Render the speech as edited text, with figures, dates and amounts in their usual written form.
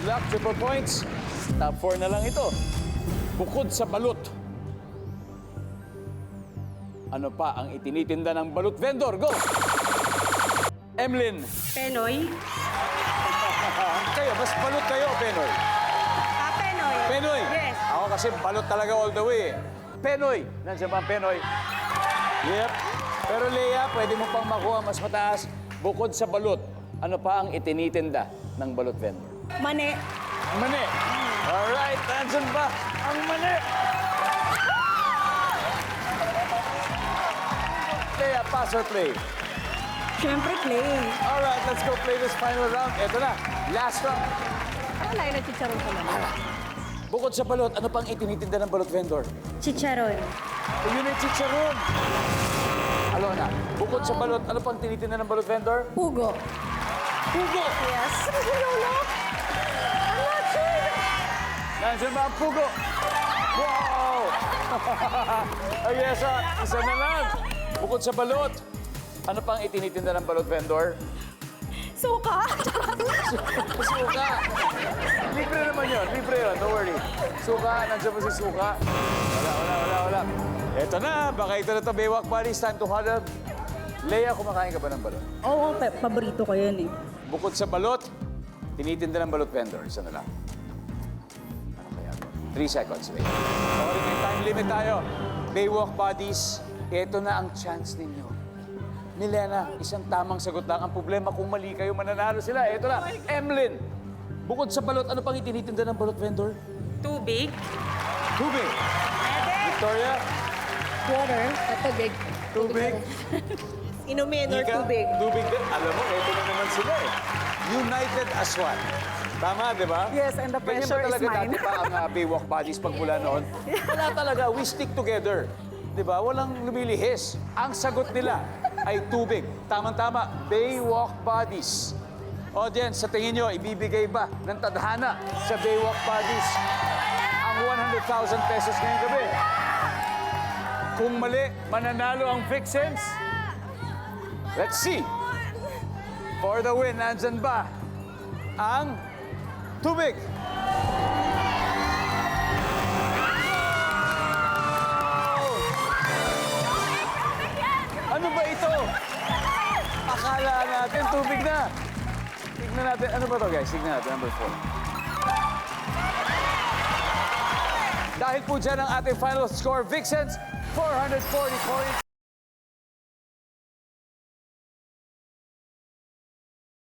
Good luck, triple points. Top 4 na lang ito. Bukod sa balut, ano pa ang itinitinda ng balut vendor? Go! Emlyn. Penoy. Kayo, mas balut kayo, Penoy? Penoy. Penoy? Yes. Ako kasi balot talaga all the way. Penoy. Nandiyan ba ang Penoy? Yep. Pero Leia, pwede mo pang makuha mas mataas. Bukod sa balot, ano pa ang itinitinda ng balot vendor? Mani. Mani. Alright, nandiyan ba ang mani? Leia, pass or play? Siyempre, play. Alright, let's go play this final round. Ito na, last round. Ano lang yung chicharon ko naman? Bukod sa balot, ano pang itinitinda ng balot vendor? Chicharon. Yun ay chicharon. Alona, bukod sa balot, ano pang tinitinda ng balot vendor? Pugo. Pugo! Yes. Lola? I'm not sure. Nandiyan ba ang pugo? Wow! Ay, yes, isa na lang. Bukod sa balot, ano pang itinitinda ng balot vendor? Suka. Suka! Libre naman yun, libre yun, don't worry. Suka, nandiyan ba si Suka? Wala. Eto na, baka ito na ito, Baywalk Buddies, time to huddle. Leia, kumakain ka ba ng balot? Oo, paborito ko yun eh. Bukod sa balot, tinitinda ng balot vendor. Isa na lang. Ano kaya? 3 seconds, wait. Okay, may time limit tayo. Baywalk Buddies, ito na ang chance ninyo. Milena, isang tamang sagot lang. Ang problema, kung mali kayo, mananalo sila. Ito na, Emlyn. Bukod sa balot, ano pang itinitinda ng balot vendor? Tubig. Tubig. Victoria? Water. Tubig. Tubig. Inumin or Ika? tubig. Tubig din. Alam mo, ito na naman sila eh. United as one. Tama, di ba? Yes, and the Ganyan pressure ba talaga is mine. dati pa ang Baywalk Buddies pagmula noon? Wala talaga. We stick together. Di ba? Walang lumilihis. Ang sagot nila ay tubig. Tamang-tama, Baywalk Buddies. Audience, sa tingin nyo, ibibigay ba ng tadhana sa Baywalk Buddies ang 100,000 pesos ngayong gabi? Kung mali, mananalo ang Vixens. Let's see. For the win, nandyan ba ang tubig? Ano ba ito? Akala natin tubig na. Tignan natin. Ano ba to, guys? Tignan natin. Number 4. Dahil po dyan ang ating final score, Vixens, 440 points.